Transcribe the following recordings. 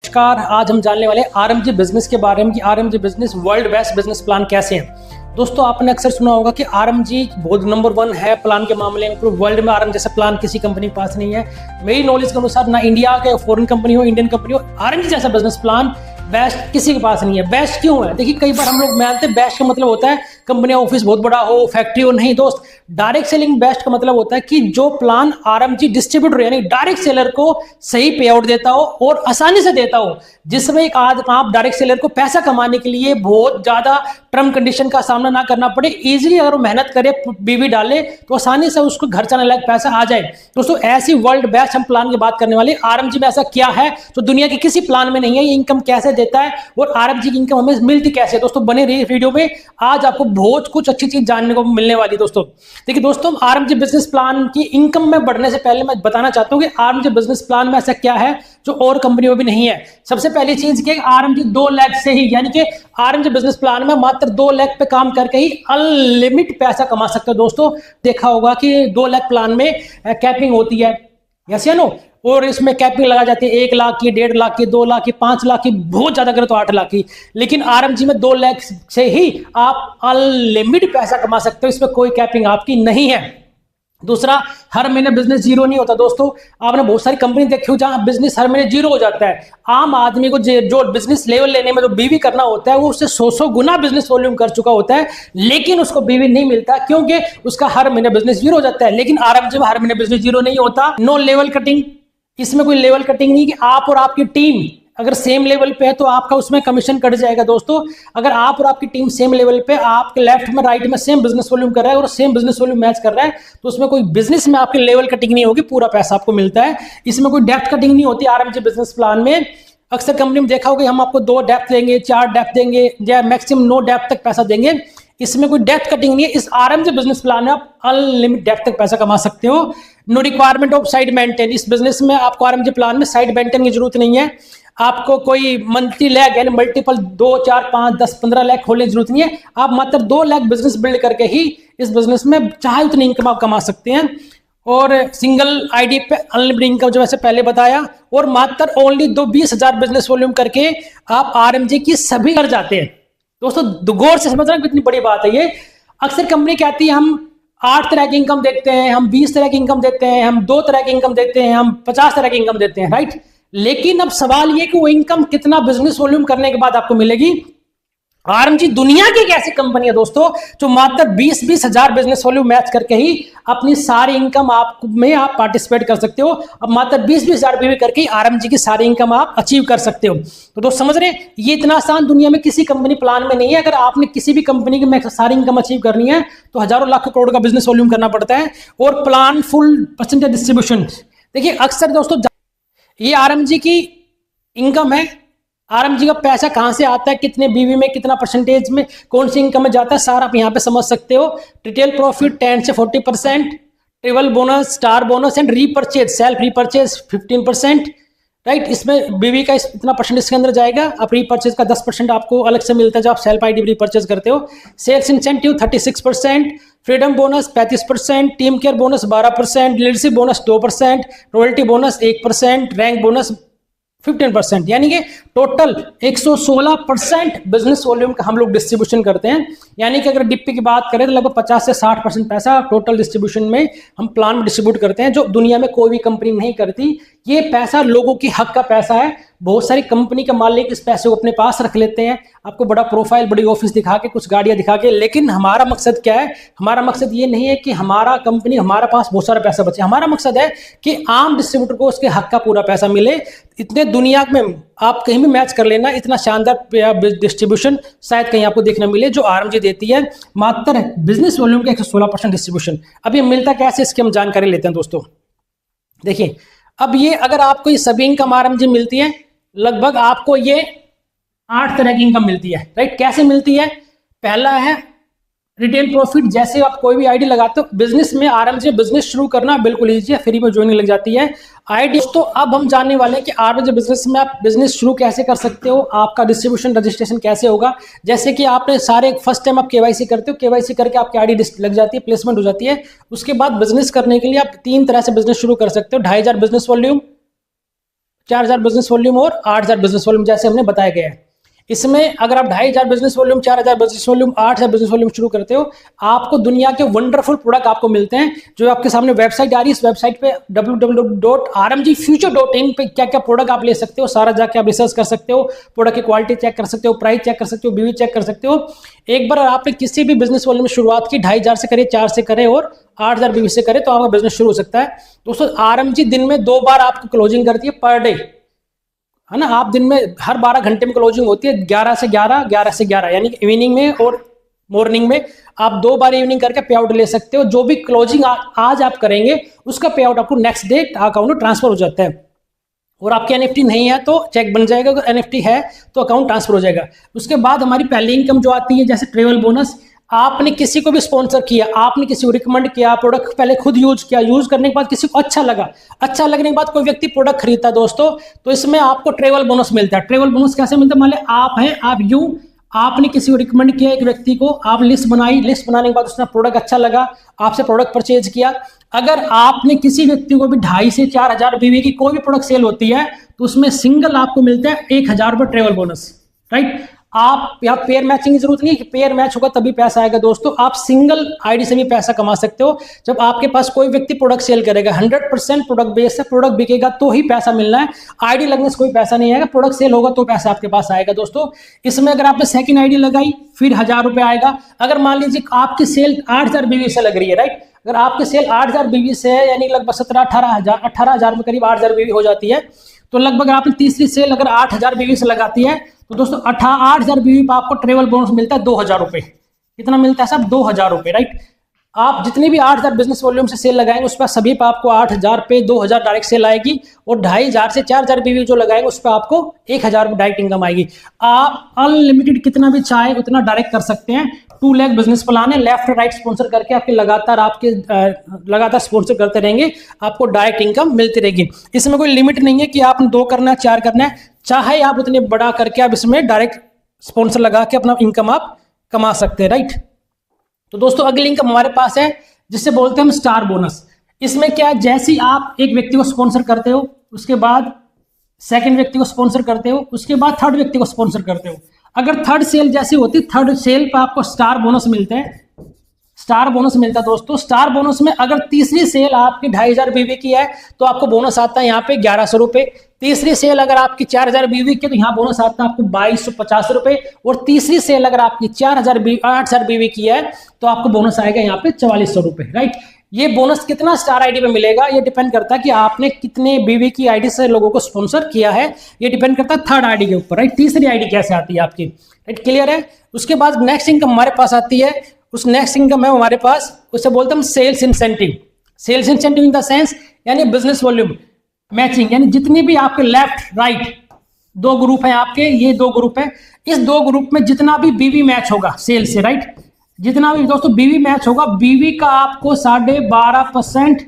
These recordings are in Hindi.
नमस्कार। आज हम जानने वाले आरएमजी बिजनेस के बारे में कि RMG business world best business plan कैसे है। दोस्तों, आपने अक्सर सुना होगा कि आरएमजी बहुत नंबर 1 है प्लान के मामले में। पूरे वर्ल्ड में आरएमजी जैसा प्लान किसी कंपनी के पास नहीं है। मेरी नॉलेज के अनुसार ना इंडिया के फॉरेन कंपनी हो, इंडियन कंपनी हो, आरएमजी जैसा बिजनेस प्लान बेस्ट किसी के पास नहीं है। बेस्ट क्यों है? देखिए, कई बार हम लोग मानते हैं बेस्ट का मतलब होता है कंपनी ऑफिस बहुत बड़ा हो, फैक्ट्री हो। नहीं दोस्त, डायरेक्ट सेलिंग बेस्ट का मतलब होता है कि जो प्लान आरएमजी डिस्ट्रीब्यूटर यानी डायरेक्ट सेलर को सही पे आउट देता हो और आसानी से देता हो, जिसमें एक आप डायरेक्ट सेलर को पैसा कमाने के लिए बहुत ज्यादा टर्म कंडीशन का सामना ना करना पड़े। इजीली अगर वो मेहनत करे, बीवी डाले, तो आसानी से उसको घर चलाने लायक पैसा आ जाए। दोस्तों, ऐसी वर्ल्ड बेस्ट हम प्लान की बात करने वाले। आरएमजी में ऐसा क्या है जो दुनिया के किसी प्लान में नहीं है? ये इनकम कैसे देता है और आरएमजी की इनकम हमें मिलती कैसे है? दोस्तों, बने रहिए वीडियो में, आज आपको बहुत कुछ अच्छी चीज जानने को मिलने वाली है। दोस्तों देखिए, दोस्तों आरएमजी बिजनेस प्लान की इनकम में बढ़ने से पहले मैं बताना चाहता हूं कि आरएमजी बिजनेस प्लान में ऐसा क्या है जो और कंपनियों में भी नहीं है। सबसे पहली चीज कि आरएमजी 2 लाख से ही, यानी कि आरएमजी बिजनेस प्लान में मात्र 2 लाख पे काम करके ही अनलिमिट पैसा कमा सकते हो। दोस्तों, देखा होगा कि 2 लाख प्लान में कैपिंग होती है, यस या नो? और इसमें कैपिंग लगा जाती है 1 लाख की, 1.5 लाख की, 2 लाख की, 5 लाख की, बहुत ज्यादा करे तो 8 लाख की। लेकिन आरएमजी में 2 लाख से ही आप अनलिमिट पैसा कमा सकते हो, इसमें कोई कैपिंग आपकी नहीं है। दूसरा, हर महीने बिजनेस जीरो नहीं होता। दोस्तों, आपने बहुत सारी कंपनी देखी हो जहां बिजनेस हर महीने जीरो हो जाता है। आम आदमी को जो बिजनेस लेवल लेने में जो बीवी करना होता है, वो उससे 100 गुना बिजनेस वॉल्यूम कर चुका होता है, लेकिन उसको बीवी नहीं मिलता क्योंकि उसका हर महीने बिजनेस जीरो हो जाता है। लेकिन आरएमजी में हर महीने बिजनेस जीरो नहीं होता। नो लेवल कटिंग, इसमें कोई लेवल कटिंग नहीं कि आप और आपकी टीम अगर सेम लेवल पे है तो आपका उसमें कमीशन कट जाएगा। दोस्तों, अगर आप और आपकी टीम सेम लेवल पे, आपके लेफ्ट में राइट में सेम बिजनेस वॉल्यूम कर रहा है और सेम बिजनेस वॉल्यूम मैच कर रहा है, तो उसमें कोई बिजनेस में आपकी लेवल कटिंग नहीं होगी, पूरा पैसा आपको मिलता है। इसमें कोई डेप्थ कटिंग नहीं होती आरएमजी बिजनेस प्लान में। अक्सर कंपनी में देखा होगा हम आपको 2 डेप्थ देंगे, 4 डेप्थ देंगे या मैक्सिमम 9 डेप्थ तक पैसा देंगे। इसमें कोई डेप्थ कटिंग नहीं है। इस आरएमजी बिजनेस प्लान में आप अनलिमिटेड डेप्थ तक पैसा कमा सकते हो। No requirement of side maintain, इस बिजनेस में आपको आरएमजी प्लान में साइड मेंटेन की जरूरत नहीं है। आपको कोई मंथली लैख यानी मल्टीपल 2, 4, 5, 10, 15 लाख खोलने की जरूरत नहीं है। आप मात्र 2 लाख बिजनेस बिल्ड करके ही इस बिजनेस में चाहे उतनी इनकम आप कमा सकते हैं। और सिंगल आईडी पे अनलिमिटेड इनकम जो वैसे पहले बताया, और मात्र ओनली 20,000 बिजनेस वॉल्यूम करके आप आरएमजी की सभी कर जाते हैं। दोस्तों, गौर से समझना कितनी बड़ी बात है ये। अक्सर कंपनी कहती है हम 8 तरह की इनकम देखते हैं, हम 20 तरह की इनकम देते हैं, हम 2 तरह की इनकम देते हैं, हम 50 तरह की इनकम देते हैं, राइट? लेकिन अब सवाल ये कि वो इनकम कितना बिजनेस वॉल्यूम करने के बाद आपको मिलेगी। आरएमजी दुनिया की एक ऐसी कंपनी है दोस्तों जो मात्र 20-20 हजार बिजनेस वॉल्यूम मैच करके ही अपनी सारी इनकम आप पार्टिसिपेट कर सकते हो। अब मात्र 20-20 हजार बीवी करके आरएमजी की सारी इनकम आप अचीव कर सकते हो। तो दोस्त समझ रहे हैं, ये इतना आसान दुनिया में किसी कंपनी प्लान में नहीं है। अगर आपने किसी भी कंपनी की सारी इनकम अचीव करनी है तो हजारों लाखों करोड़ का बिजनेस वॉल्यूम करना पड़ता है। और प्लान फुल परसेंटेज डिस्ट्रीब्यूशन, देखिए अक्सर दोस्तों ये आरएमजी की इनकम है। आरएमजी का पैसा कहां से आता है, कितने बीवी में, कितना परसेंटेज में, कौन सी इनकम में जाता है, सारा आप यहां पे समझ सकते हो। रिटेल प्रॉफिट 10 से 40%, travel bonus, star bonus and repurchase, self repurchase 15%, right? इसमें बीवी का इतना परसेंट इसके अंदर जाएगा। आप रीपर्चेज का 10% आपको अलग से मिलता है जब आप सेल्फ आईडी रीपर्चेज करते हो। Sales incentive 36%, freedom bonus 35%, team care bonus 12%, leadership bonus 2%, royalty bonus 1%, rank bonus 15%, यानी कि टोटल 116% बिजनेस वॉल्यूम का हम लोग डिस्ट्रीब्यूशन करते हैं। यानी कि अगर डिप्पी की बात करें तो लगभग 50 से 60% पैसा टोटल डिस्ट्रीब्यूशन में हम प्लान में डिस्ट्रीब्यूट करते हैं, जो दुनिया में कोई भी कंपनी नहीं करती। ये पैसा लोगों की हक का पैसा है। बहुत सारी कंपनी के मालिक इस पैसे को अपने पास रख लेते हैं, आपको बड़ा प्रोफाइल, बड़ी ऑफिस दिखा के, कुछ गाड़ियां दिखा के। लेकिन हमारा मकसद क्या है? हमारा मकसद ये नहीं है कि हमारा कंपनी, हमारे पास बहुत सारा पैसा बचे। हमारा मकसद है कि आम डिस्ट्रीब्यूटर को उसके हक का पूरा पैसा मिले। इतने दुनिया में आप कहीं भी मैच कर लेना, इतना शानदार डिस्ट्रीब्यूशन शायद कहीं आपको देखने मिले जो आरएमजी देती है। मात्र बिजनेस वॉल्यूम के 116% डिस्ट्रीब्यूशन। अब ये मिलता कैसे, इसकी हम जानकारी लेते हैं दोस्तों। देखिए, अब ये अगर आपको ये सभी इनकम आरएमजी मिलती है, लगभग आपको ये 8 तरह की इनकम मिलती है, राइट? कैसे मिलती है? पहला है रिटेल प्रॉफिट। जैसे आप कोई भी आईडी लगाते हो बिजनेस में, आरएमजी बिजनेस शुरू करना बिल्कुल ईजी है, फ्री में ज्वाइनिंग लग जाती है आईडी। तो अब हम जानने वाले हैं कि आरएमजी बिजनेस में आप बिजनेस शुरू कैसे कर सकते हो, आपका डिस्ट्रीब्यूशन रजिस्ट्रेशन कैसे होगा। जैसे कि आपने सारे फर्स्ट टाइम आप केवाईसी करते हो, केवाईसी करके आपकी आईडी लग जाती है, प्लेसमेंट हो जाती है। उसके बाद बिजनेस करने के लिए आप 3 तरह से बिजनेस शुरू कर सकते हो। 2,500 बिजनेस वॉल्यूम, 4,000 बिजनेस वॉल्यूम और 8,000 बिजनेस वॉल्यूम जैसे हमने बताया गया है। इसमें अगर आप 2,500 business volume, 4,000 business volume, 8,000 business volume शुरू करते हो, आपको दुनिया के वंडरफुल प्रोडक्ट आपको मिलते हैं। जो आपके सामने वेबसाइट आ रही है, इस वेबसाइट पे www.rmgfuture.in पे क्या क्या प्रोडक्ट आप ले सकते हो, सारा जाके आप रिसर्च कर सकते हो, प्रोडक्ट की क्वालिटी चेक कर सकते हो, प्राइस चेक कर सकते हो, बीवी चेक कर सकते हो। एक बार आपने किसी भी बिजनेस वॉल्यूम में शुरुआत की, 2,500 से करे, 4 से करे और 8,000 बीवी से करे, तो आपका बिजनेस शुरू हो सकता है। दोस्तों RMG दिन में 2 बार आपको क्लोजिंग करती है पर डे, है ना। आप दिन में हर 12 घंटे में क्लोजिंग होती है, 11 से 11, 11 से 11, यानी कि इवनिंग में और मॉर्निंग में आप 2 बार इवनिंग करके पे आउट ले सकते हो। जो भी क्लोजिंग आज आप करेंगे उसका पे आउट आपको नेक्स्ट डे अकाउंट में ट्रांसफर हो जाता है। और आपके NFT नहीं है तो चेक बन जाएगा, अगर NFT है तो अकाउंट ट्रांसफर हो जाएगा। उसके बाद हमारी पहली इनकम जो आती है, जैसे ट्रेवल बोनस। आपने किसी को भी स्पॉन्सर किया, आपने किसी को रिकमेंड किया, प्रोडक्ट पहले खुद यूज किया, यूज करने के बाद किसी को अच्छा लगा, अच्छा लगने के बाद कोई व्यक्ति प्रोडक्ट खरीदता दोस्तों, तो इसमें आपको ट्रेवल बोनस मिलता है। ट्रेवल बोनस कैसे मिलता है? मान लीजिए आप हैं, आपने किसी को रिकमेंड किया, एक व्यक्ति को, आप लिस्ट बनाई, लिस्ट बनाने के बाद उसने प्रोडक्ट अच्छा लगा, आपसे प्रोडक्ट परचेज किया। अगर आपने किसी व्यक्ति को भी 2,500 से 4,000 बीवी की कोई भी प्रोडक्ट सेल होती है, तो उसमें सिंगल आपको मिलता है 1,000 रुपये ट्रेवल बोनस, राइट। आप यहाँ पेयर मैचिंग की जरूरत नहीं है कि पेयर मैच होगा तभी पैसा आएगा दोस्तों, आप सिंगल आईडी से भी पैसा कमा सकते हो। जब आपके पास कोई व्यक्ति प्रोडक्ट सेल करेगा, 100% प्रोडक्ट बेस है, प्रोडक्ट बिकेगा तो ही पैसा मिलना है, आईडी लगने से कोई पैसा नहीं आएगा, प्रोडक्ट सेल होगा तो पैसा आपके पास आएगा दोस्तों। इसमें अगर आपने सेकंड आईडी लगाई फिर 1,000 रुपये आएगा। अगर मान लीजिए आपकी सेल 8,000 बीवी से लग रही है, राइट, अगर आपकी सेल 8,000 बीवी से है, यानी लगभग 18,000 में करीब 8,000 बीवी हो जाती है, तो लगभग आपने तीसरी सेल अगर 8,000 बीवी से लगाती है, तो दोस्तों 8,000 बीवी पर आपको ट्रेवल बोनस मिलता है 2,000 रुपये। कितना मिलता है साहब? 2,000 रुपये, राइट। आप जितनी भी 8,000 बिजनेस वॉल्यूम से सेल लगाएंगे उस पर सभी पर आपको 8,000 पे 2,000 डायरेक्ट सेल आएगी, और 2,500 से 4,000 बीवी जो लगाएंगे उस पर आपको 1,000 रुपये डायरेक्ट इनकम आएगी। आप अनलिमिटेड कितना भी चाहे उतना डायरेक्ट कर सकते हैं। 2 लाख बिजनेस प्लान है, लेफ्ट राइट स्पॉन्सर करके आपके लगातार स्पॉन्सर करते रहेंगे, आपको डायरेक्ट इनकम मिलती रहेगी। इसमें कोई लिमिट नहीं है कि आपने 2 करना है, 4 करना है, चाहे आप उतने बड़ा करके आप इसमें डायरेक्ट स्पॉन्सर लगा के अपना इनकम आप कमा सकते हैं, राइट। तो दोस्तों अगली इनकम हमारे पास है जिससे बोलते हैं हम स्टार बोनस। इसमें क्या है, जैसे ही आप एक व्यक्ति को स्पॉन्सर करते हो, उसके बाद सेकंड व्यक्ति को स्पॉन्सर करते हो, उसके बाद थर्ड व्यक्ति को स्पॉन्सर करते हो, अगर थर्ड सेल जैसी होती, थर्ड सेल पर आपको स्टार बोनस मिलते हैं। स्टार बोनस मिलता है दोस्तों। स्टार बोनस में अगर तीसरी सेल आपकी 2,500 बीवी की है तो आपको बोनस आता है यहाँ पे 1,100 रुपये। तीसरी सेल अगर आपकी 4,000 बीवी की है तो यहाँ बोनस आता है आपको 2,250 रुपये। और तीसरी सेल अगर आपकी 8,000 बीवी की है तो आपको बोनस आएगा यहाँ पे 4,400 रुपये, राइट। ये बोनस कितना स्टार आईडी पे मिलेगा ये डिपेंड करता है कि आपने कितने बीवी की आईडी से लोगों को स्पॉन्सर किया है, ये डिपेंड करता है थर्ड आईडी के ऊपर, राइट। तीसरी आईडी कैसे आती है आपकी, राइट, क्लियर है। उसके बाद नेक्स्ट इनकम हमारे पास आती है, उस नेक्स्ट इनकम है हमारे पास, उससे बोलते हैं sales incentive. Sales incentive in the sense यानी बिजनेस वॉल्यूम मैचिंग, यानी जितनी भी आपके लेफ्ट राइट 2 ग्रुप है आपके, ये 2 ग्रुप है, इस 2 ग्रुप में जितना भी बीवी मैच होगा सेल से, राइट, जितना भी दोस्तों बीवी मैच होगा, बीवी का आपको 12.5%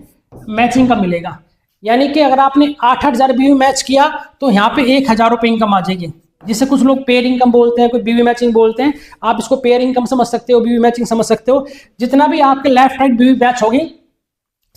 मैचिंग का मिलेगा। यानी कि अगर आपने 8,000 बीवी मैच किया तो यहाँ पे 1,000 रुपये इनकम आ जाएगी, जिसे कुछ लोग पेयर इनकम बोलते हैं, कोई बीवी मैचिंग बोलते हैं। आप इसको पेयर इनकम समझ सकते हो, बीवी मैचिंग समझ सकते हो। जितना भी आपके लेफ्ट राइट बीवी मैच होगी,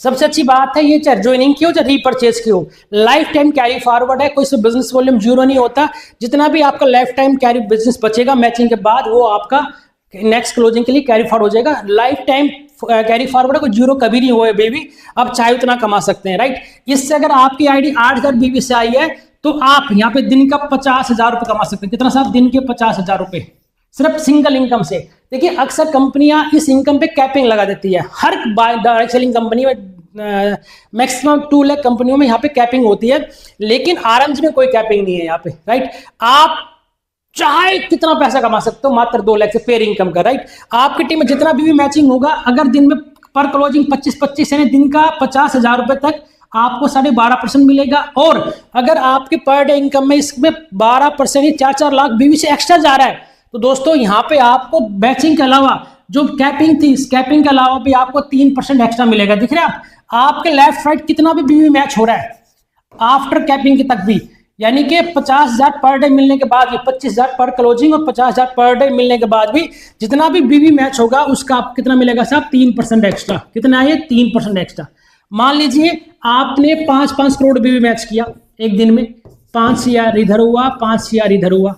सबसे अच्छी बात है ये चाहे ज्वाइनिंग की हो चाहे रीपरचेज की हो, लाइफ टाइम कैरी फॉरवर्ड है, कोई बिजनेस वॉल्यूम जीरो नहीं होता। जितना भी आपका लाइफ टाइम कैरी बिजनेस बचेगा मैचिंग के बाद, वो आपका नेक्स्ट क्लोजिंग के लिए कैरी फॉरवर्ड हो जाएगा। लाइफ टाइम कैरी फॉरवर्ड है, कोई जीरो कभी नहीं हुआ है बेबी, आप चाहे उतना कमा सकते हैं, राइट। इससे अगर आपकी आईडी 8,000 बीवी से आई है तो आप यहाँ पे दिन का 50,000 रुपये कमा सकते हैं। कितना साहब? दिन के 50,000 रुपये सिर्फ सिंगल इनकम से। देखिए अक्सर कंपनियां इस इनकम पे कैपिंग लगा देती है। हर डायरेक्ट सेलिंग कंपनी में मैक्सिमम 2 लाख कंपनियों में यहाँ पे कैपिंग होती है, लेकिन आरएमजी में कोई कैपिंग नहीं है यहाँ पे, राइट। आप चाहे कितना पैसा कमा सकते हो मात्र 2 लाख से पेयर इनकम का, राइट। आपकी टीम में जितना भी मैचिंग होगा, अगर दिन में पर क्लोजिंग 25-25 यानी दिन का 50,000 रुपये तक आपको 12.5% मिलेगा। और अगर आपके पर डे इनकम में इसमें 12% 4-4 लाख बीवी से एक्स्ट्रा जा रहा है, तो दोस्तों यहाँ पे आपको मैचिंग के अलावा जो कैपिंग थी, इस कैपिंग के अलावा भी आपको 3% एक्स्ट्रा मिलेगा। दिख रहे हैं आपके लेफ्ट राइट कितना भी बीवी मैच हो रहा है आफ्टर कैपिंग के तक भी, यानी कि 50,000 पर डे मिलने के बाद, 25,000 पर क्लोजिंग और 50,000 पर डे मिलने के बाद भी जितना भी बीवी मैच होगा उसका आपको कितना मिलेगा साहब? 3% एक्स्ट्रा। कितना है? 3% एक्स्ट्रा। मान लीजिए आपने 5-5 करोड़ बीवी मैच किया एक दिन में, 5 CR इधर हुआ, 5 CR इधर हुआ।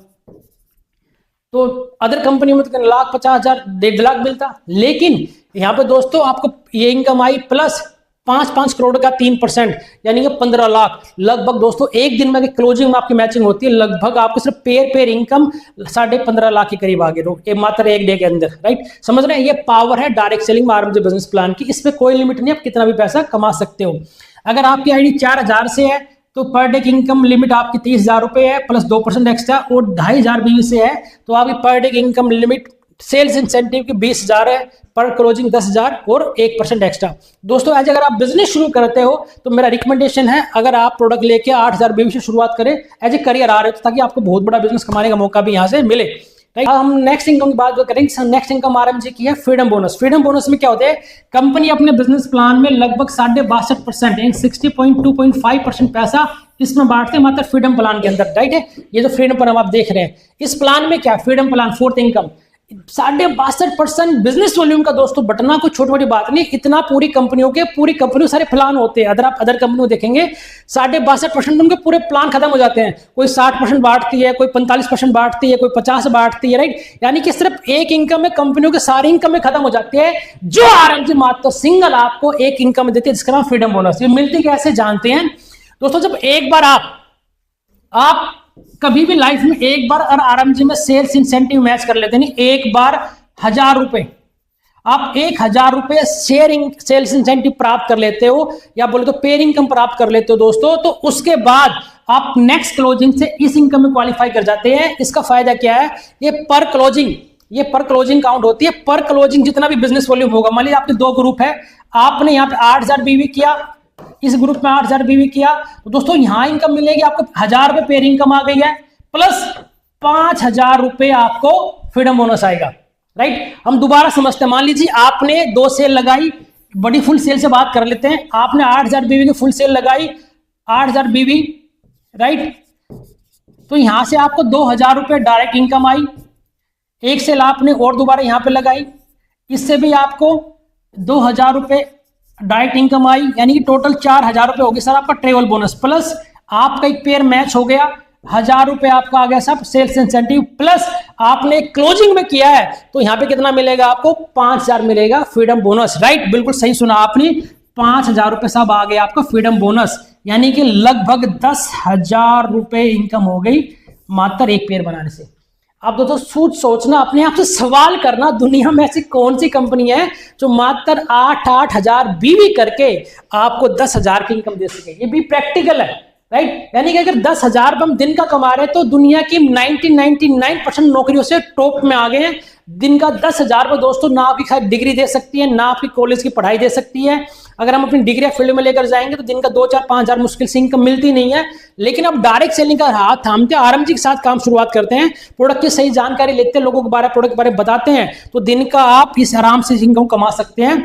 तो अदर कंपनियों में तो 1,50,000 1.5 लाख मिलता, लेकिन यहाँ पे दोस्तों आपको ये इनकम आई प्लस 5 करोड़ का 3%, यानी कि 15 लाख लगभग। दोस्तों एक दिन में क्लोजिंग में आपकी मैचिंग होती है, लगभग आपको सिर्फ पेयर इनकम 15.5 लाख के करीब आगे रोक मात्र एक डे के अंदर, राइट। समझ रहे हैं, ये पावर है डायरेक्ट सेलिंग में आरएमजी बिजनेस प्लान की। इसमें कोई लिमिट नहीं, आप कितना भी पैसा कमा सकते हो। अगर आपकी आईडी 4,000 से है तो पर डे की इनकम लिमिट आपकी 30,000 रुपए है प्लस 2% एक्स्ट्रा, और 2,500 बीवी से है तो आपकी पर डे की इनकम लिमिट सेल्स इंसेंटिव की 20,000 है, पर क्लोजिंग 10,000 और 1% एक्स्ट्रा। दोस्तों आज अगर आप बिजनेस शुरू करते हो तो मेरा रिकमेंडेशन है, अगर आप प्रोडक्ट लेके 8,000 बीवी से शुरुआत करें एज ए करियर आ रहे हो, ताकि आपको बहुत बड़ा बिजनेस कमाने का मौका भी यहाँ से मिले। अब हम नेक्स्ट इनकम की बात करेंगे। नेक्स्ट इनकम आरएमजी की है फ्रीडम बोनस। फ्रीडम बोनस में क्या होता है, कंपनी अपने बिजनेस प्लान में लगभग 62.5% 60.2.5% पैसा इसमें बांटते हैं मात्र फ्रीडम प्लान के अंदर, राइट है। ये जो फ्रीडम प्लान आप देख रहे हैं, इस प्लान में क्या freedom plan fourth income 62% business volume का दोस्तों बटना कोई छोटी बड़ी बात नहीं, इतना पूरी कंपनियों सारे प्लान होते हैं। अगर आप अदर कंपनियों देखेंगे 62% उनके पूरे प्लान खत्म हो जाते हैं। कोई 60% बांटती है, कोई 45% बांटती है, कोई 50 बांटती है, राइट। यानी कि सिर्फ एक इनकम में कंपनियों के सारी इनकम में खत्म हो जाती है, जो आरएमजी मात्र सिंगल आपको एक इनकम देती है, जिसका नाम फ्रीडम बोनस। ये मिलती कैसे जानते हैं दोस्तों, जब एक बार आप कभी भी लाइफ में एक बार अगर आरएमजी में सेल्स इंसेंटिव मैच कर लेते हैं, एक बार 1,000 रुपए, आप 1,000 रुपए सेल्स इंसेंटिव प्राप्त कर लेते हो, या बोले तो पेयर इनकम प्राप्त कर लेते हो दोस्तों, तो उसके बाद आप नेक्स्ट क्लोजिंग से इस इनकम में क्वालिफाई कर जाते हैं। इसका फायदा क्या है, ये पर क्लोजिंग काउंट होती है। पर क्लोजिंग जितना भी बिजनेस वॉल्यूम होगा, मान लीजिए आपके 2 ग्रुप है, आपने यहाँ पे 8,000 बीवी किया, इस ग्रुप में 8,000 बीवी किया, तो दोस्तों यहां इनकम मिलेगी आपको 1,000 रुपए पेयर इनकम आ गई है, प्लस 5,000 रुपए आपको फ्रीडम बोनस आएगा, राइट। हम दोबारा समझते हैं, मान लीजिए आपने 2 सेल लगाई, बड़ी फुल सेल से बात कर लेते हैं। आपने 8,000 बीवी की फुल सेल लगाई, 8,000 बीवी, राइट। तो यहां से आपको 2,000 रुपए डायरेक्ट इनकम आई। एक सेल आपने और दोबारा यहां पे लगाई, इससे भी आपको 2,000 रुपए डायरेक्ट इनकम आई, यानी कि टोटल 4,000 रुपए हो गए सर आपका ट्रेवल बोनस, प्लस आपका एक पेयर मैच हो गया, 1,000 रुपए आपका आ गया सब सेल्स इंसेंटिव, प्लस आपने क्लोजिंग में किया है तो यहां पे कितना मिलेगा आपको 5,000 मिलेगा फ्रीडम बोनस, राइट। बिल्कुल सही सुना आपने, 5,000 रुपए सब आ गया आपका फ्रीडम बोनस, यानी कि लगभग 10,000 रुपए इनकम हो गई मात्र एक पेयर बनाने से। आप दोस्तों सोचना, अपने आप से सवाल करना, दुनिया में ऐसी कौन सी कंपनी है जो मात्र 8,000 बीवी करके आपको 10,000 की इनकम दे सके। ये भी प्रैक्टिकल है, राइट। यानी कि अगर 10,000 हम दिन का कमा रहे हैं तो दुनिया की 99% नौकरियों से टॉप में आ गए हैं। दिन का 10,000 पर दोस्तों ना आपकी डिग्री दे सकती है, ना आपकी कॉलेज की पढ़ाई दे सकती है। अगर हम अपनी डिग्री फील्ड में लेकर जाएंगे तो दिन का 2, 4, 5,000 मुश्किल से इनकम मिलती नहीं है। लेकिन अब डायरेक्ट सेलिंग का हाथ थामते आरएमजी के साथ काम शुरुआत करते हैं, प्रोडक्ट की सही जानकारी लेते हैं, लोगों के बारे प्रोडक्ट के बारे में बताते हैं, तो दिन का आप इस आराम से इनकम कमा सकते हैं।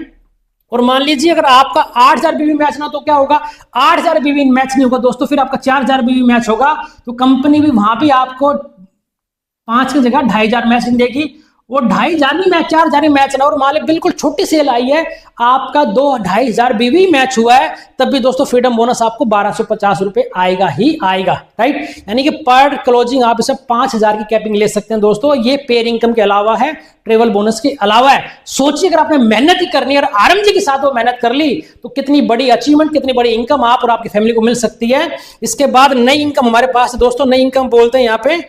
और मान लीजिए अगर आपका 8,000 बीवी मैच ना, तो क्या होगा, 8,000 बीवी मैच नहीं होगा दोस्तों, फिर आपका 4,000 बीवी मैच होगा, तो कंपनी भी वहां भी आपको 5 की जगह 2,500 मैच देगी। वो 2,500 मैच 4,000 मैच ना, और मान लीजिए बिल्कुल छोटी सेल आई है, आपका 2,500 बीवी मैच हुआ है, तब भी दोस्तों फ्रीडम बोनस आपको 1,250 रुपए आएगा ही आएगा, राइट। यानी कि पर क्लोजिंग आप इसे 5,000 की कैपिंग ले सकते हैं दोस्तों। ये पेयर इनकम के अलावा है, ट्रेवल बोनस के अलावा है। सोचिए अगर आपने मेहनत ही करनी है और आरएमजी के साथ वो मेहनत कर ली, तो कितनी बड़ी अचीवमेंट, कितनी बड़ी इनकम आप और आपकी फैमिली को मिल सकती है। इसके बाद नई इनकम हमारे पास है दोस्तों, नई इनकम बोलते हैं यहाँ पे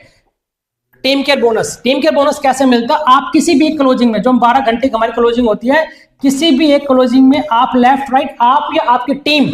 team care bonus. Team care bonus कैसे मिलता है, आप किसी भी एक क्लोजिंग में, जो हम 12 घंटे की हमारी क्लोजिंग होती है, किसी भी एक क्लोजिंग में आप लेफ्ट राइट, आप या आपकी टीम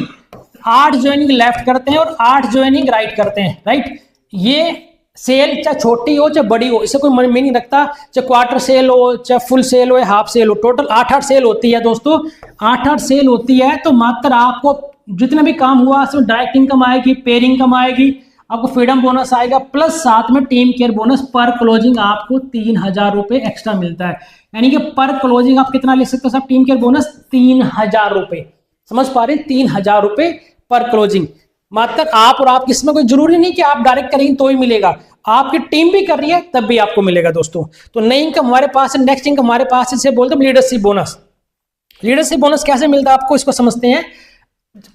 8 ज्वाइनिंग लेफ्ट करते हैं और 8 ज्वाइनिंग राइट करते हैं, राइट। ये सेल चाहे छोटी हो चाहे बड़ी हो, इससे कोई मीनिंग रखता, चाहे क्वार्टर सेल हो, चाहे फुल सेल हो या हाफ सेल हो, टोटल 8 सेल होती है दोस्तों। 8 सेल होती है तो मात्र आपको जितना भी काम हुआ उसमें डायरेक्ट इनकम आएगी, पेयर इनकम आएगी, आपको फ्रीडम बोनस आएगा, प्लस साथ में टीम केयर बोनस। पर क्लोजिंग आपको 3,000 रुपए एक्स्ट्रा मिलता है, यानी कि पर क्लोजिंग आप कितना ले सकते हो सब टीम केयर बोनस, 3,000 रुपए। समझ पा रहे हैं, 3,000 रुपए पर क्लोजिंग। मात्र आप और आप, इसमें कोई जरूरी नहीं कि आप डायरेक्ट करेंगे तो ही मिलेगा, आपकी टीम भी कर रही है तब भी आपको मिलेगा दोस्तों। तो नई इनकम हमारे पास है, नेक्स्ट इनकम हमारे पास है, बोलते हैं लीडरशिप बोनस। लीडरशिप बोनस कैसे मिलता है आपको, इसको समझते हैं।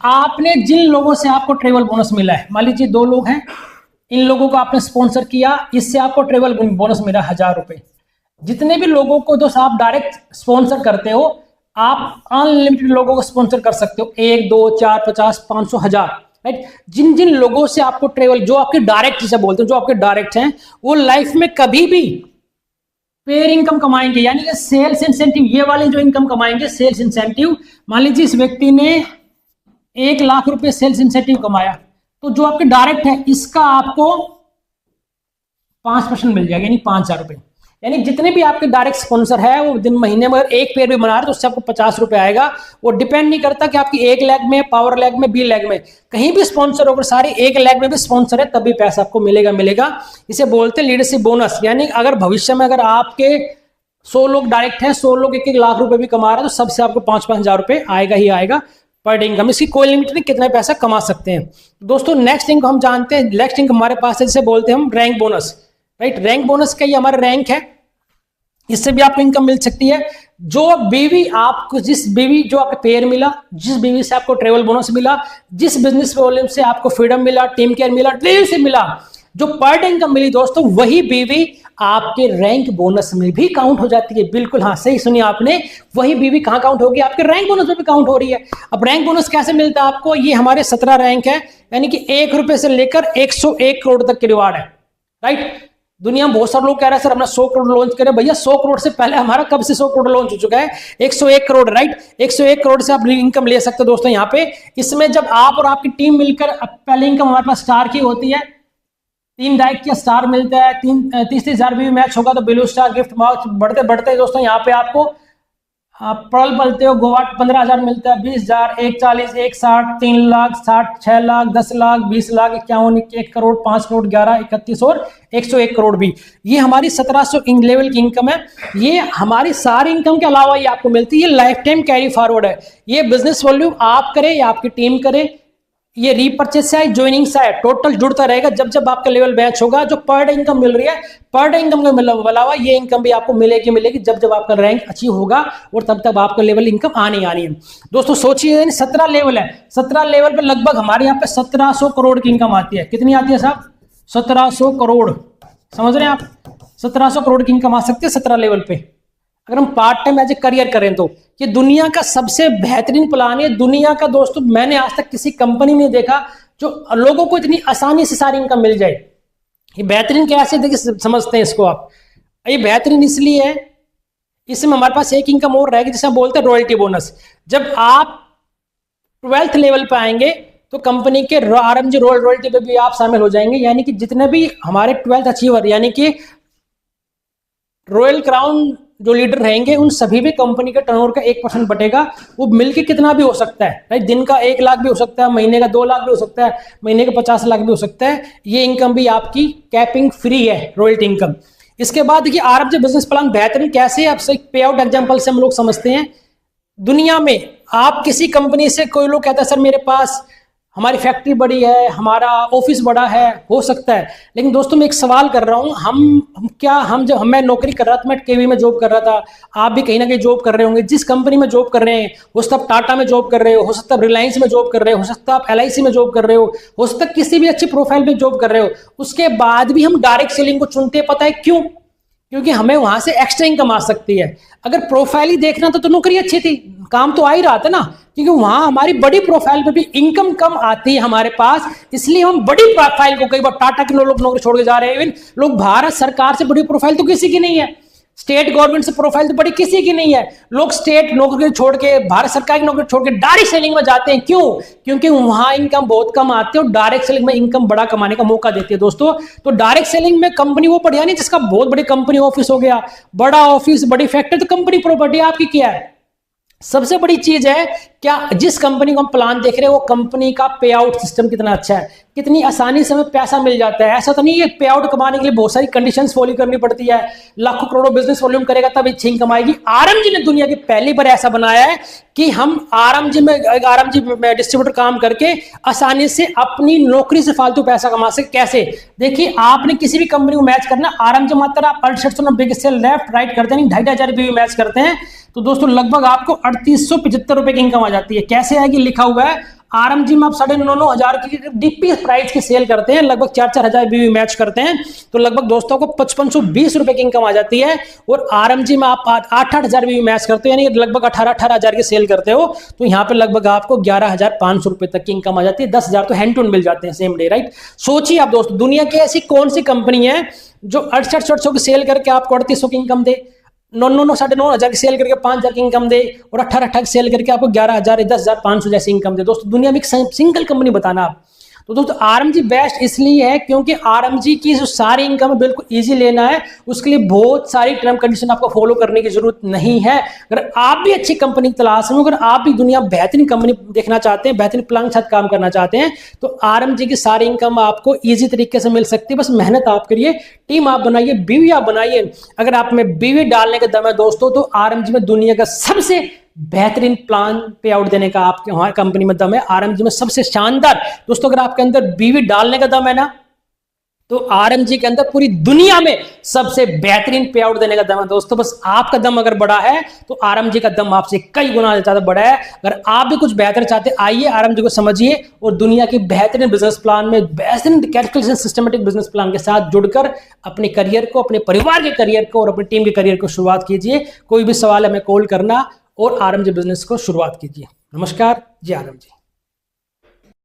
आपने जिन लोगों से आपको ट्रेवल बोनस मिला है, मान लीजिए 2 लोग हैं, इन लोगों को आपने स्पॉन्सर किया, इससे आपको ट्रेवल बोनस मिला 1000 रुपए। जितने भी लोगों को दोस्त आप डायरेक्ट स्पॉन्सर करते हो, आप अनलिमिटेड लोगों को स्पॉन्सर कर सकते हो, 1 2 4 50 500 1000, राइट। जिन जिन लोगों से आपको ट्रेवल, जो आपके डायरेक्ट जिसे बोलते हैं, जो आपके डायरेक्ट हैं, वो लाइफ में कभी भी पेयर इनकम कमाएंगे, यानी कि सेल्स इंसेंटिव, ये वाली जो इनकम कमाएंगे सेल्स इंसेंटिव। मान लीजिए इस व्यक्ति ने 1 लाख रुपए सेल्स इंसेंटिव कमाया, तो जो आपके डायरेक्ट है इसका आपको 5% मिल जाएगा, यानी 5000 रुपए। यानी जितने भी आपके डायरेक्ट स्पॉन्सर है वो दिन महीने में अगर एक पेयर भी बना रहे तो उससे आपको 50 रुपए आएगा। वो डिपेंड नहीं करता कि आपकी 1 लैग में, पावर लैग में, बी लैग में, कहीं भी स्पॉन्सर होकर सारे 1 लैग में भी स्पॉन्सर है तभी पैसा आपको मिलेगा। इसे बोलते हैं लीडरशिप बोनस। यानी अगर भविष्य में अगर आपके 100 लोग डायरेक्ट हैं, 100 लोग 1-1 लाख रुपए भी कमा रहे हैं, तो सबसे आपको 5-5 हजार रुपए आएगा ही आएगा पर डे इनकम। इसकी कोई लिमिट नहीं कितना पैसा कमा सकते हैं। दोस्तों नेक्स्ट इनकम हम जानते हैं, नेक्स्ट इनकम हमारे पास है जिसे बोलते हैं हम rank bonus, right. Rank bonus का ये हमारा रैंक है, इससे भी आपको इनकम मिल सकती है। जो बीवी आपको, जिस बीवी जो आपको पेयर मिला, जिस बीवी से आपको ट्रेवल बोनस मिला, जिस बिजनेस वॉल्यूम से आपको फ्रीडम मिला, टीम केयर मिला, ड्रीम से मिला, जो पर डे इनकम मिली दोस्तों, वही बीवी आपके रैंक बोनस में भी काउंट हो जाती है। बिल्कुल हाँ, सही सुनिए आपने, वही बीवी कहां काउंट होगी, आपके रैंक बोनस में भी काउंट हो रही है। अब रैंक बोनस कैसे मिलता है आपको, ये हमारे 17 रैंक है, यानी कि 1 रुपए से लेकर 101 करोड़ तक के रिवार्ड है, राइट। दुनिया में बहुत सारे लोग कह रहे हैं सर हमने 100 करोड़ लॉन्च करे, भैया 100 करोड़ से पहले हमारा कब से 100 करोड़ लॉन्च हो चुका है, 101 करोड़, राइट। 101 करोड़ से आप इनकम ले सकते हो दोस्तों यहाँ पे। इसमें जब आप और आपकी टीम मिलकर, पहले इनकम हमारे पास स्टार की होती है, 3 डायरेक्ट का स्टार मिलता है, 30 हजार भी मैच होगा तो ब्लू स्टार, गिफ्ट माउच, बढ़ते बढ़ते दोस्तों यहाँ पे आपको पड़ल पलते हो गोवा 15,000 मिलता है, 20,000, 140, 160, 3 लाख, 60, 6 लाख, 10 लाख, 20 लाख, 51, 1 करोड़, 5 करोड़, 11, 31 और 101 करोड़ भी। ये हमारी 1700 लेवल की इनकम है। ये हमारी सारी इनकम के अलावा ये आपको मिलती है, ये लाइफ टाइम कैरी फॉरवर्ड है। ये बिजनेस वॉल्यूम आप करें या आपकी टीम करे, ये रीपर्चेस से ज्वाइनिंग से टोटल जुड़ता रहेगा। जब जब आपका लेवल मैच होगा, जो पर डे इनकम मिल रही है, पर डे इनकम के अलावा ये इनकम भी आपको मिलेगी जब जब आपका रैंक अचीव होगा, और तब तब आपका लेवल इनकम आनी है। दोस्तों सोचिए 17 लेवल है, 17 लेवल पे लगभग हमारे यहाँ पे 1700 करोड़ की इनकम आती है। कितनी आती है साहब? 1700 करोड़, समझ रहे हैं आप? 1700 करोड़ की इनकम आ सकती है 17 लेवल पे। अगर हम part time as a career करें तो ये दुनिया का सबसे बेहतरीन प्लान है। दुनिया का दोस्तों मैंने आज तक किसी कंपनी में देखा जो लोगों को इतनी आसानी से सारी इनकम मिल जाए। ये बेहतरीन कैसे, देखिए समझते हैं इसको आप। ये बेहतरीन इसलिए है, इसमें हमारे पास एक इनकम और रहेगी जिसे हम बोलते हैं रॉयल्टी बोनस। जब आप 12th लेवल पे आएंगे तो कंपनी के आरएमजी रॉयल्टी पे भी आप शामिल हो जाएंगे। यानी कि जितने भी हमारे 12th अचीवर, यानी कि रॉयल क्राउन जो लीडर रहेंगे, उन सभी भी कंपनी के टर्नओवर का 1% बटेगा। वो मिलके कितना भी हो सकता है, राइट। दिन का 1 लाख भी हो सकता है, महीने का 2 लाख भी हो सकता है, महीने का 50 लाख भी हो सकता है। ये इनकम भी आपकी कैपिंग फ्री है, रॉयल्टी इनकम। इसके बाद देखिए आरएमजी बिजनेस प्लान बेहतरीन कैसे है, अब से पे आउट एग्जाम्पल से हम लोग समझते हैं। दुनिया में आप किसी कंपनी से, कोई लोग कहता है सर मेरे पास हमारी फैक्ट्री बड़ी है, हमारा ऑफिस बड़ा है, हो सकता है, लेकिन दोस्तों मैं एक सवाल कर रहा हूं, हम जब मैं नौकरी कर रहा था, मैं केवी में जॉब कर रहा था, आप भी कहीं ना कहीं जॉब कर रहे होंगे। जिस कंपनी में जॉब कर रहे हैं, हो सकता है टाटा में जॉब कर रहे हो सकता है रिलायंस में जॉब कर रहे हो सकता है आप LIC में जॉब कर रहे हो सकता है किसी भी अच्छी प्रोफाइल में जॉब कर रहे हो, उसके बाद भी हम डायरेक्ट सेलिंग को चुनते हैं। पता है क्यों? क्योंकि हमें वहां से एक्स्ट्रा इनकम आ सकती है। अगर प्रोफाइल ही देखना तो नौकरी अच्छी थी, काम तो आ ही रहा था ना, क्योंकि वहां हमारी बड़ी प्रोफाइल पे भी इनकम कम आती है हमारे पास, इसलिए हम बड़ी प्रोफाइल को, कई बार टाटा के लोग नौकरी छोड़ के जा रहे हैं। इवन लोग, भारत सरकार से बड़ी प्रोफाइल तो किसी की नहीं है, स्टेट गवर्नमेंट से प्रोफाइल तो बड़ी किसी की नहीं है। लोग स्टेट नौकरी छोड़ के, भारत सरकार की नौकरी छोड़ के डायरेक्ट सेलिंग में जाते हैं। क्यों? क्योंकि वहां इनकम बहुत कम आती है और डायरेक्ट सेलिंग में इनकम बड़ा कमाने का मौका देती है दोस्तों। तो डायरेक्ट सेलिंग में कंपनी वो बढ़िया नहीं जिसका बहुत बड़ी कंपनी ऑफिस हो गया, बड़ा ऑफिस, बड़ी फैक्ट्री, तो कंपनी प्रॉपर्टी आपकी क्या है? सबसे बड़ी चीज है क्या, जिस कंपनी को हम प्लान देख रहे हैं वो कंपनी का पे आउट सिस्टम कितना अच्छा है, कितनी आसानी से हमें पैसा मिल जाता है। ऐसा तो नहीं है पे आउट कमाने के लिए बहुत सारी कंडीशंस फॉलो करनी पड़ती है, लाखों करोड़ों बिजनेस वॉल्यूम करेगा तब अच्छी इनकम आएगी। आरएमजी ने दुनिया की पहली बार ऐसा बनाया है कि हम आरएमजी में डिस्ट्रीब्यूटर काम करके आसानी से अपनी नौकरी से फालतू पैसा कमा सके। कैसे? देखिए, आपने किसी भी कंपनी को मैच करना, आरएमजी मात्र आप बिग सेल लेफ्ट राइट करते नहीं, 2,500 भी मैच करते हैं तो दोस्तों लगभग आपको 3875 रुपए की इनकम आ जाती है। कैसे आएगी? लिखा हुआ है आरएमजी में आप 9,500 की डीपी प्राइस की सेल करते हैं, लगभग 4-4 हजार बीवी मैच करते हैं, तो लगभग दोस्तों को 5520 रुपए की इनकम आ जाती है। और आरएमजी में आप 8-8 हजार बीवी मैच करते हो, यानी लगभग 18-18 हजार की सेल करते हो, तो यहाँ पे लगभग आपको 11,500 रुपए तक की इनकम आ जाती है। 10,000 तो हैंड टू हैंड मिल जाते हैं सेम डे, राइट। सोचिए आप दोस्तों, दुनिया की ऐसी कौन सी कंपनी है जो 6800 की सेल करके आपको 3800 की इनकम दे, 9,900 की सेल करके 5,000 की इनकम दे, और 18 की सेल करके आपको 11,000 10,500 जैसी इनकम दे। दोस्तों दुनिया में एक सिंगल कंपनी बताना आप। तो दोस्तों आरएमजी बेस्ट इसलिए है क्योंकि आरएमजी की जो सारी इनकम है बिल्कुल इजी लेना है, उसके लिए बहुत सारी टर्म कंडीशन आपको फॉलो करने की जरूरत नहीं है। अगर आप भी अच्छी कंपनी की तलाश में, अगर आप भी दुनिया बेहतरीन कंपनी देखना चाहते हैं, बेहतरीन प्लान के साथ काम करना चाहते हैं, तो आरएमजी की सारी इनकम आपको इजी तरीके से मिल सकती है। बस मेहनत आप करिए, टीम आप बनाइए, बीवी आप बनाइए। अगर आप में बीवी डालने का दम है दोस्तों, तो आरएमजी में दुनिया का सबसे बेहतरीन प्लान पे आउट देने का आपके हमारी कंपनी में दम है। आरएमजी में सबसे शानदार दोस्तों, अगर आपके अंदर बीवी डालने का दम है ना, तो आरएमजी के अंदर पूरी दुनिया में सबसे बेहतरीन पे आउट देने का दम है दोस्तों। बस आपका दम अगर बड़ा है तो आरएमजी का दम आपसे कई गुना ज्यादा बड़ा है। अगर आप भी कुछ बेहतर चाहते, आइए आरएमजी को समझिए और दुनिया की बेहतरीन बिजनेस प्लान में, बेहतरीन कैलकुलेशन सिस्टमेटिक बिजनेस प्लान के साथ जुड़कर अपने करियर को, अपने परिवार के करियर को और अपनी टीम के करियर को शुरुआत कीजिए। कोई भी सवाल हमें कॉल करना और आरएमजी बिजनेस को शुरुआत कीजिए। नमस्कार जी, आरएमजी।